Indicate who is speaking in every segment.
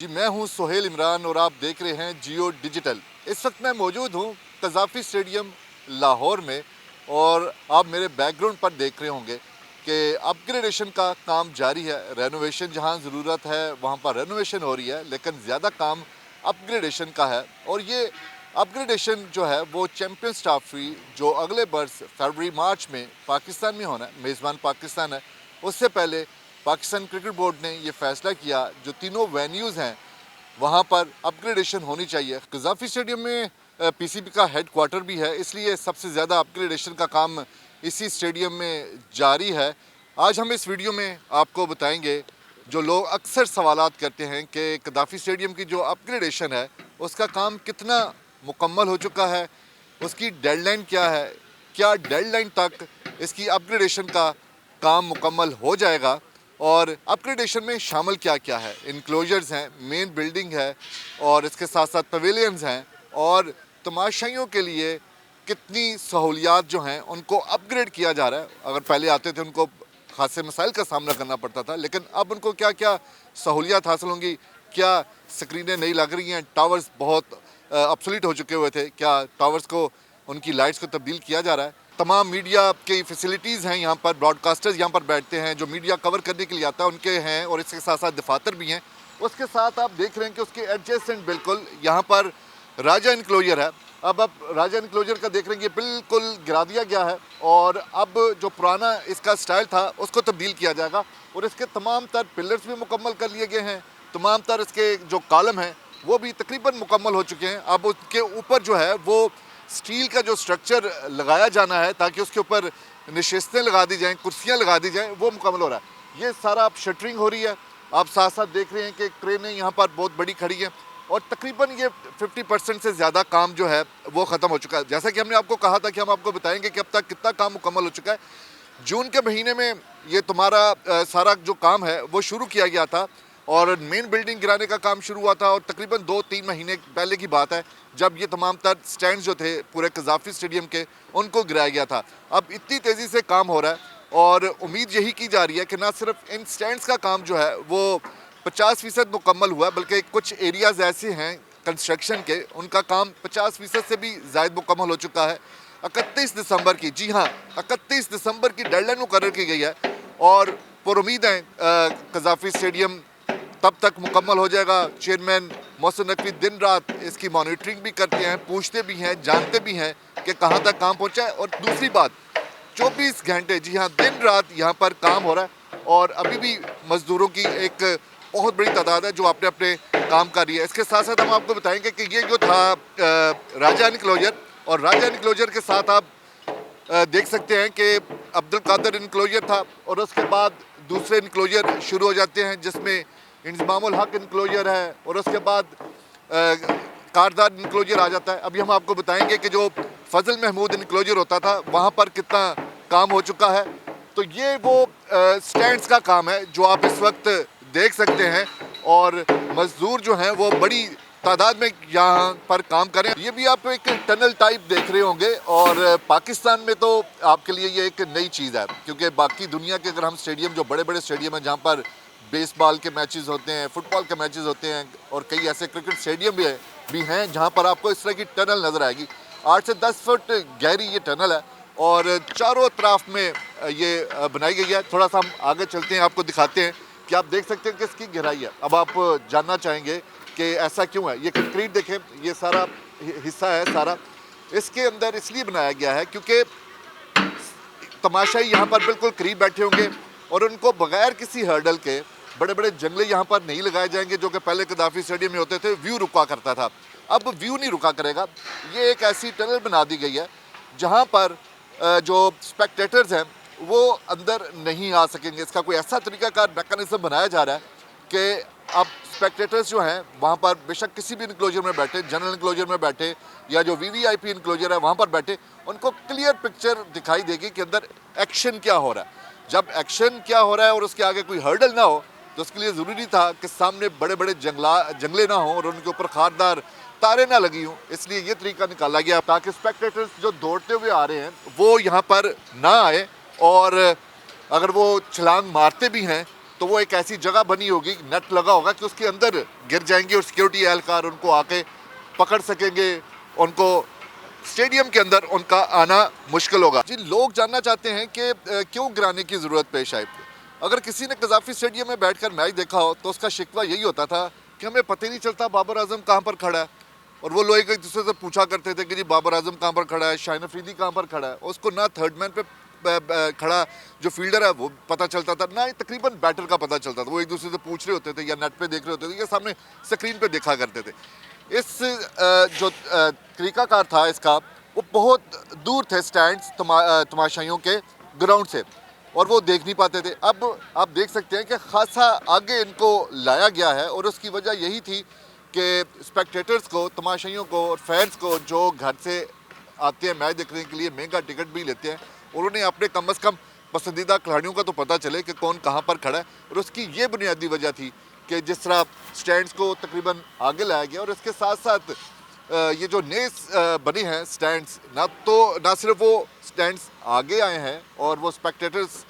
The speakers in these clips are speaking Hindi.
Speaker 1: जी मैं हूं सोहेल इमरान और आप देख रहे हैं जियो डिजिटल। इस वक्त मैं मौजूद हूं कज़ाफ़ी स्टेडियम लाहौर में और आप मेरे बैकग्राउंड पर देख रहे होंगे कि अपग्रेडेशन का काम जारी है। रेनोवेशन जहां ज़रूरत है वहां पर रेनोवेशन हो रही है, लेकिन ज़्यादा काम अपग्रेडेशन का है। और ये अपग्रेडेशन जो है वो चैम्पियंस ट्रॉफी जो अगले बरस फरवरी मार्च में पाकिस्तान में होना है, मेज़बान पाकिस्तान है, उससे पहले पाकिस्तान क्रिकेट बोर्ड ने ये फैसला किया जो तीनों वेन्यूज़ हैं वहाँ पर अपग्रेडेशन होनी चाहिए। कज़ाफ़ी स्टेडियम में पीसीबी का हेड क्वार्टर भी है, इसलिए सबसे ज़्यादा अपग्रेडेशन का काम इसी स्टेडियम में जारी है। आज हम इस वीडियो में आपको बताएंगे जो लोग अक्सर सवालात करते हैं कि कज़ाफ़ी स्टेडियम की जो अपग्रेडेशन है उसका काम कितना मुकम्मल हो चुका है, उसकी डेडलाइन क्या है, क्या डेडलाइन तक इसकी अपग्रेडेशन का काम मुकम्मल हो जाएगा और अपग्रेडेशन में शामिल क्या क्या है। इनक्लोजर्स हैं, मेन बिल्डिंग है और इसके साथ साथ पवेलियंस हैं और तमाशाइयों के लिए कितनी सहूलियात जो हैं उनको अपग्रेड किया जा रहा है। अगर पहले आते थे उनको खासे मसाइल का सामना करना पड़ता था, लेकिन अब उनको क्या क्या सहूलियात हासिल होंगी, क्या स्क्रीनें नहीं लग रही हैं, टावर्स बहुत ऑब्सोलीट हो चुके हुए थे, क्या टावर्स को उनकी लाइट्स को तब्दील किया जा रहा है। तमाम मीडिया की फैसिलिटीज़ हैं यहाँ पर, ब्रॉडकास्टर्स यहाँ पर बैठते हैं जो मीडिया कवर करने के लिए आता है उनके हैं और इसके साथ साथ दफातर भी हैं। उसके साथ आप देख रहे हैं कि उसके एडजेसेंट बिल्कुल यहाँ पर राजा इनक्लोजर है। अब राजा इनक्लोजर का देख रहे हैं कि बिल्कुल गिरा दिया गया है और अब जो पुराना इसका स्टाइल था उसको तब्दील किया जाएगा और इसके तमाम तर पिलर्स भी मुकम्मल कर लिए गए हैं, तमाम तर इसके जो कॉलम हैं वो भी तकरीबन मुकम्मल हो चुके हैं। अब उसके ऊपर जो है वो स्टील का जो स्ट्रक्चर लगाया जाना है ताकि उसके ऊपर नशिस्तें लगा दी जाएं, कुर्सियां लगा दी जाएं, वो मुकम्मल हो रहा है। ये सारा अब शटरिंग हो रही है। आप साथ साथ देख रहे हैं कि क्रेनें यहाँ पर बहुत बड़ी खड़ी हैं और तकरीबन ये 50% से ज़्यादा काम जो है वो ख़त्म हो चुका है। जैसा कि हमने आपको कहा था कि हम आपको बताएंगे कि अब तक कितना काम मुकम्मल हो चुका है। जून के महीने में ये तुम्हारा सारा जो काम है वो शुरू किया गया था और मेन बिल्डिंग गिराने का काम शुरू हुआ था और तकरीबन 2-3 महीने पहले की बात है जब ये तमाम तर स्टैंड जो थे पूरे कज़ाफ़ी स्टेडियम के उनको गिराया गया था। अब इतनी तेज़ी से काम हो रहा है और उम्मीद यही की जा रही है कि ना सिर्फ इन स्टैंड्स का काम जो है वो 50% मुकम्मल हुआ है, बल्कि कुछ एरियाज़ ऐसे हैं कंस्ट्रक्शन के उनका काम 50% से भी ज़ायद मुकम्मल हो चुका है। 31 दिसंबर की, जी हाँ 31 दिसंबर की डेडलाइन मुकर्रर की गई है और पुरुम्मीद हैं कज़ाफ़ी स्टेडियम तब तक मुकम्मल हो जाएगा। चेयरमैन मोहसिन नकवी दिन रात इसकी मॉनिटरिंग भी करते हैं, पूछते भी हैं, जानते भी हैं कि कहाँ तक काम पहुँचा है। और दूसरी बात 24 घंटे, जी हाँ दिन रात यहाँ पर काम हो रहा है और अभी भी मज़दूरों की एक बहुत बड़ी तादाद है जो अपने अपने काम कर रही है। इसके साथ साथ हम आपको बताएंगे कि ये जो था राजा इनक्लोजर और राजा इनक्लोजर के साथ आप देख सकते हैं कि अब्दुल कादर इनक्लोजर था और उसके बाद दूसरे इनक्लोजर शुरू हो जाते हैं जिसमें इंज़मामुल हक इनक्लोजर है और उसके बाद कारदार इनक्लोजर आ जाता है। अभी हम आपको बताएंगे कि जो फजल महमूद इनक्लोजर होता था वहाँ पर कितना काम हो चुका है। तो ये वो स्टैंड्स का काम है जो आप इस वक्त देख सकते हैं और मजदूर जो हैं वो बड़ी तादाद में यहाँ पर काम करें। ये भी आप एक टनल टाइप देख रहे होंगे और पाकिस्तान में तो आपके लिए ये एक नई चीज़ है क्योंकि बाकी दुनिया के अगर हम स्टेडियम जो बड़े बड़े स्टेडियम हैं जहाँ पर बेसबॉल के मैचेस होते हैं, फुटबॉल के मैचेस होते हैं और कई ऐसे क्रिकेट स्टेडियम भी हैं जहाँ पर आपको इस तरह की टनल नज़र आएगी। 8 से 10 फुट गहरी ये टनल है और चारों तरफ में ये बनाई गई है। थोड़ा सा हम आगे चलते हैं, आपको दिखाते हैं कि आप देख सकते हैं कि इसकी गहराई है। अब आप जानना चाहेंगे कि ऐसा क्यों है। ये कंक्रीट देखें, ये सारा हिस्सा है सारा इसके अंदर इसलिए बनाया गया है क्योंकि तमाशाई यहाँ पर बिल्कुल करीब बैठे होंगे और उनको बगैर किसी हर्डल के बड़े बड़े जंगले यहाँ पर नहीं लगाए जाएंगे जो कि पहले कज़ाफ़ी स्टेडियम में होते थे। व्यू रुका करता था, अब व्यू नहीं रुका करेगा। ये एक ऐसी टनल बना दी गई है जहाँ पर जो स्पेक्टेटर्स हैं वो अंदर नहीं आ सकेंगे। इसका कोई ऐसा तरीकाकार मैकेनिज्म बनाया जा रहा है कि अब स्पेक्टेटर्स जो हैं वहाँ पर बेशक किसी भी इनक्लोजर में बैठे, जनरल इनक्लोजर में बैठे या जो वीवीआईपी इनक्लोजर है वहाँ पर बैठे, उनको क्लियर पिक्चर दिखाई देगी कि अंदर एक्शन क्या हो रहा है। जब एक्शन क्या हो रहा है और उसके आगे कोई हर्डल ना हो तो उसके लिए ज़रूरी था कि सामने बड़े बड़े जंगले ना हों और उनके ऊपर खारदार तारे ना लगी हों, इसलिए ये तरीका निकाला गया ताकि स्पेक्टेटर्स जो दौड़ते हुए आ रहे हैं वो यहाँ पर ना आए और अगर वो छलांग मारते भी हैं तो वो एक ऐसी जगह बनी होगी, नेट लगा होगा कि उसके अंदर गिर जाएंगे और सिक्योरिटी एहलकार उनको आके पकड़ सकेंगे, उनको स्टेडियम के अंदर उनका आना मुश्किल होगा। जी, लोग जानना चाहते हैं कि क्यों गिराने की ज़रूरत पेश आई। अगर किसी ने कज़ाफ़ी स्टेडियम में बैठकर मैच देखा हो तो उसका शिकवा यही होता था कि हमें पता ही नहीं चलता बाबर आजम कहाँ पर खड़ा है, और वो लोग एक दूसरे से पूछा करते थे कि जी बाबर आजम कहाँ पर खड़ा है, शाहिन अफरीदी कहाँ पर खड़ा है। उसको ना थर्ड मैन पे खड़ा जो फील्डर है वो पता चलता था, ना ही तकरीबन बैटर का पता चलता था। वो एक दूसरे से पूछ रहे होते थे या नेट पे देख रहे होते थे या सामने स्क्रीन पे देखा करते थे। इस जो तरीकाकार था इसका, वो बहुत दूर थे स्टैंड्स तमाशाइयों के ग्राउंड से, और वो देख नहीं पाते थे। अब आप देख सकते हैं कि खासा आगे इनको लाया गया है, और उसकी वजह यही थी कि स्पेक्टेटर्स को, तमाशाइयों को और फैंस को जो घर से आते हैं मैच देखने के लिए, महंगा टिकट भी लेते हैं, उन्होंने अपने कम अज़ कम पसंदीदा खिलाड़ियों का तो पता चले कि कौन कहाँ पर खड़ा है। और उसकी ये बुनियादी वजह थी कि जिस तरह स्टैंड्स को तकरीबन आगे लाया गया, और इसके साथ साथ ये जो नए बने हैं स्टैंड्स, ना सिर्फ वो स्टैंड्स आगे आए हैं और वो स्पेक्टेटर्स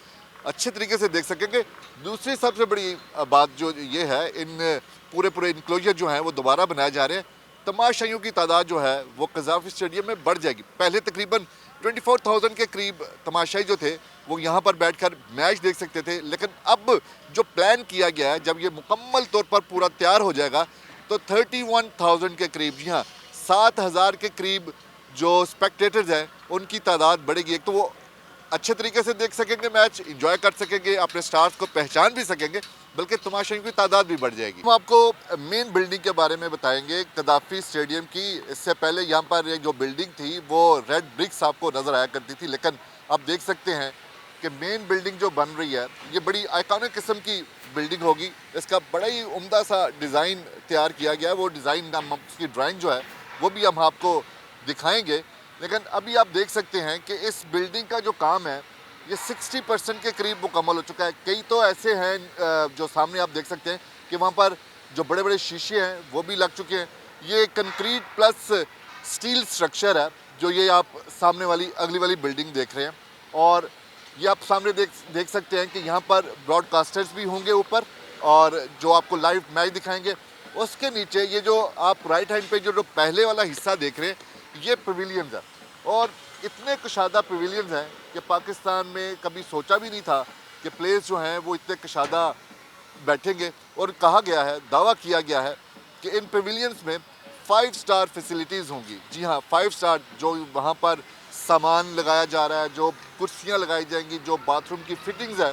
Speaker 1: अच्छे तरीके से देख सकेंगे। दूसरी सबसे बड़ी बात जो ये है, इन पूरे इनक्लोजर जो हैं वो दोबारा बनाए जा रहे हैं। तमाशाइयों की तादाद जो है वो कज़ाफ़ी स्टेडियम में बढ़ जाएगी। पहले तकरीबन 24,000 के करीब तमाशाई जो थे वो यहाँ पर बैठकर मैच देख सकते थे, लेकिन अब जो प्लान किया गया है, जब ये मुकम्मल तौर पर पूरा तैयार हो जाएगा तो 31,000 के करीब, जी हाँ 7,000 के करीब जो स्पेक्टेटर्स हैं उनकी तादाद बढ़ेगी। एक तो वो अच्छे तरीके से देख सकेंगे, मैच इंजॉय कर सकेंगे, अपने स्टार्स को पहचान भी सकेंगे, बल्कि तमाशाइयों की तादाद भी बढ़ जाएगी। हम आपको मेन बिल्डिंग के बारे में बताएंगे कज़ाफ़ी स्टेडियम की। इससे पहले यहाँ पर एक जो बिल्डिंग थी वो रेड ब्रिक्स आपको नज़र आया करती थी, लेकिन आप देख सकते हैं कि मेन बिल्डिंग जो बन रही है ये बड़ी आइकॉनिक किस्म की बिल्डिंग होगी। इसका बड़ा ही उम्दा सा डिज़ाइन तैयार किया गया है। वो डिज़ाइन, उसकी ड्राइंग जो है वो भी हम आपको दिखाएंगे। लेकिन अभी आप देख सकते हैं कि इस बिल्डिंग का जो काम है ये 60% के करीब मुकम्मल हो चुका है। कई तो ऐसे हैं जो सामने आप देख सकते हैं कि वहाँ पर जो बड़े बड़े शीशे हैं वो भी लग चुके हैं। ये कंक्रीट प्लस स्टील स्ट्रक्चर है जो ये आप सामने वाली अगली वाली बिल्डिंग देख रहे हैं। और ये आप सामने देख सकते हैं कि यहाँ पर ब्रॉडकास्टर्स भी होंगे ऊपर, और जो आपको लाइव मैच दिखाएंगे। उसके नीचे ये जो आप राइट हैंड पे जो पहले वाला हिस्सा देख रहे हैं ये पवेलियंस है, और इतने कुशादा पवेलियंस हैं कि पाकिस्तान में कभी सोचा भी नहीं था कि प्लेयर्स जो हैं वो इतने कुशादा बैठेंगे। और कहा गया है, दावा किया गया है कि इन पवेलियंस में 5 स्टार फैसिलिटीज़ होंगी। जी हाँ, 5 स्टार। जो वहाँ पर सामान लगाया जा रहा है, जो कुर्सियाँ लगाई जाएंगी, जो बाथरूम की फिटिंग्स हैं,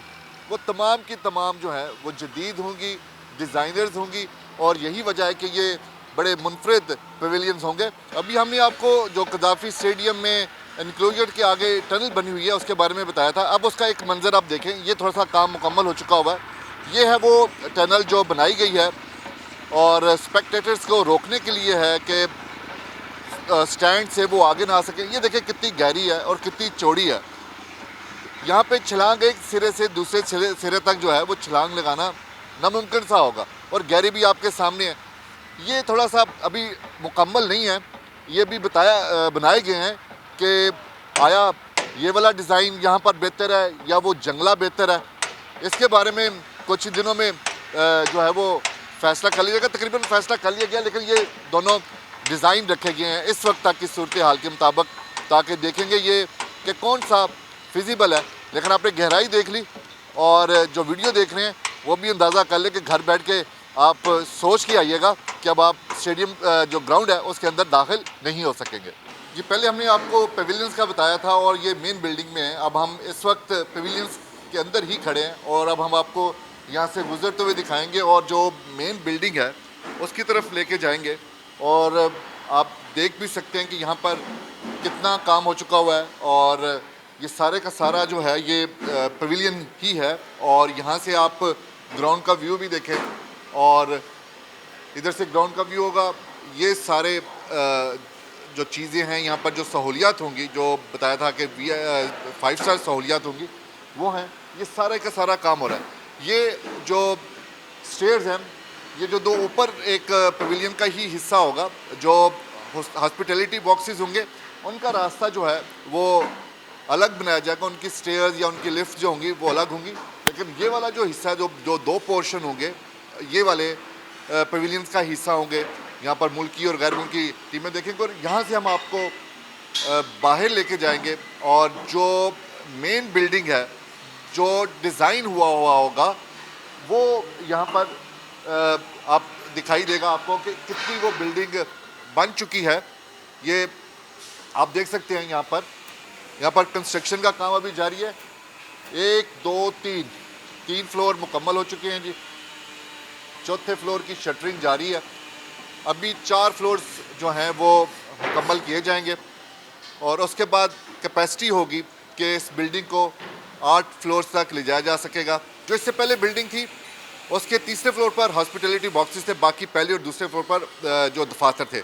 Speaker 1: वो तमाम की तमाम जो हैं वो जदीद होंगी, डिज़ाइनर्स होंगी, और यही वजह है कि ये बड़े मुनफरद पवेलियंस होंगे। अभी हमने आपको जो कज़ाफ़ी स्टेडियम में इनक्लोजर के आगे टनल बनी हुई है उसके बारे में बताया था। अब उसका एक मंज़र आप देखें, ये थोड़ा सा काम मुकम्मल हो चुका हुआ है। ये है वो टनल जो बनाई गई है, और स्पेक्टेटर्स को रोकने के लिए है कि स्टैंड से वो आगे ना आ सकें। ये देखें कितनी गहरी है और कितनी चौड़ी है। यहाँ पे छलांग एक सिरे से दूसरे सिरे तक जो है वो छलांग लगाना नामुमकिन सा होगा, और गहरी भी आपके सामने है। ये थोड़ा सा अभी मुकम्मल नहीं है। ये भी बनाए गए हैं कि आया ये वाला डिज़ाइन यहाँ पर बेहतर है या वो जंगला बेहतर है। इसके बारे में कुछ दिनों में जो है वो फ़ैसला कर लिया जाएगा। तकरीबन फ़ैसला कर लिया गया, लेकिन ये दोनों डिज़ाइन रखे गए हैं इस वक्त तक की सूरत हाल के मुताबिक, ताकि देखेंगे ये कि कौन सा फिजिबल है। लेकिन आपने गहराई देख ली, और जो वीडियो देख रहे हैं वो भी अंदाज़ा कर ले कि घर बैठ के आप सोच के आइएगा कि अब आप स्टेडियम जो ग्राउंड है उसके अंदर दाखिल नहीं हो सकेंगे। जी, पहले हमने आपको पवेलियंस का बताया था, और ये मेन बिल्डिंग में है। अब हम इस वक्त पवेलियंस के अंदर ही खड़े हैं, और अब हम आपको यहाँ से गुजरते हुए दिखाएंगे और जो मेन बिल्डिंग है उसकी तरफ लेके जाएंगे। और आप देख भी सकते हैं कि यहाँ पर कितना काम हो चुका हुआ है, और ये सारे का सारा जो है ये पवेलियन ही है। और यहाँ से आप ग्राउंड का व्यू भी देखें, और इधर से ग्राउंड का व्यू होगा। ये सारे जो चीज़ें हैं यहाँ पर, जो सहूलियात होंगी, जो बताया था कि 5 स्टार सहूलियात होंगी, वो हैं। ये सारे का सारा काम हो रहा है। ये जो स्टेयर्स हैं, ये जो 2 ऊपर एक पवेलियन का ही हिस्सा होगा, जो हॉस्पिटैलिटी बॉक्सेस होंगे, उनका रास्ता जो है वो अलग बनाया जाएगा। उनकी स्टेयर्स या उनकी लिफ्ट जो होंगी वो अलग होंगी, लेकिन ये वाला जो हिस्सा जो जो दो पोर्शन होंगे, ये वाले पवेलियंस का हिस्सा होंगे। यहाँ पर मुल्की और गैर मुल्की टीमें देखेंगे और यहाँ से हम आपको बाहर लेके जाएंगे और जो मेन बिल्डिंग है, जो डिज़ाइन हुआ होगा, वो यहाँ पर आप दिखाई देगा आपको कि कितनी वो बिल्डिंग बन चुकी है। ये आप देख सकते हैं यहाँ पर कंस्ट्रक्शन का काम अभी जारी है। 1 2 3 फ्लोर मुकम्मल हो चुके हैं जी। चौथे फ्लोर की शटरिंग जारी है। अभी 4 फ्लोर्स जो हैं वो मुकम्मल किए जाएंगे और उसके बाद कैपेसिटी होगी कि इस बिल्डिंग को 8 फ्लोर्स तक ले जाया जा सकेगा। जो इससे पहले बिल्डिंग थी उसके तीसरे फ्लोर पर हॉस्पिटलिटी बॉक्सेस थे, बाकी पहले और दूसरे फ्लोर पर जो दफातर थे,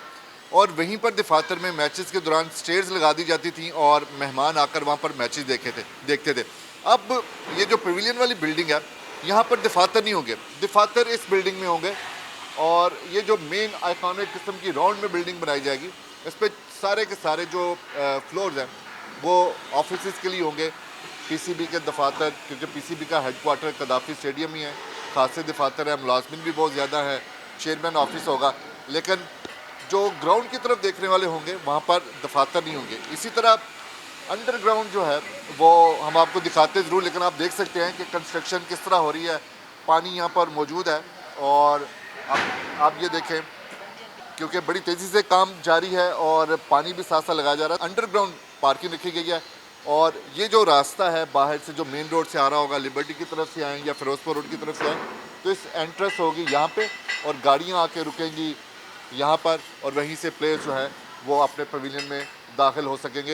Speaker 1: और वहीं पर दफातर में मैचेस के दौरान स्टेयर्स लगा दी जाती थी और मेहमान आकर वहाँ पर मैचेस देखते थे। अब ये जो पवेलियन वाली बिल्डिंग है, यहाँ पर दफातर नहीं होंगे, दफातर इस बिल्डिंग में होंगे और ये जो मेन आइकॉनिक किस्म की राउंड में बिल्डिंग बनाई जाएगी, इस पर सारे के सारे जो फ्लोर्स हैं वो ऑफिस के लिए होंगे। पीसीबी के दफातर, क्योंकि पीसीबी का हेडक्वार्टर कदाफी स्टेडियम ही है, खासे दफातर है, मुलाजमिन भी बहुत ज़्यादा है, चेयरमैन ऑफिस होगा, लेकिन जो ग्राउंड की तरफ देखने वाले होंगे वहाँ पर दफातर नहीं होंगे। इसी तरह अंडरग्राउंड जो है वो हम आपको दिखाते ज़रूर, लेकिन आप देख सकते हैं कि कंस्ट्रक्शन किस तरह हो रही है। पानी यहाँ पर मौजूद है और आप ये देखें, क्योंकि बड़ी तेज़ी से काम जारी है और पानी भी साथ साथ लगाया जा रहा है। अंडरग्राउंड पार्किंग रखी गई है और ये जो रास्ता है बाहर से जो मेन रोड से आ रहा होगा, लिबर्टी की तरफ से आएँ या फिरोजपुर रोड की तरफ से आएँ, तो इस एंट्रेंस होगी यहाँ पे और गाड़ियाँ आके रुकेंगी यहाँ पर और वहीं से प्लेयर्स जो है वो अपने पवेलियन में दाखिल हो सकेंगे।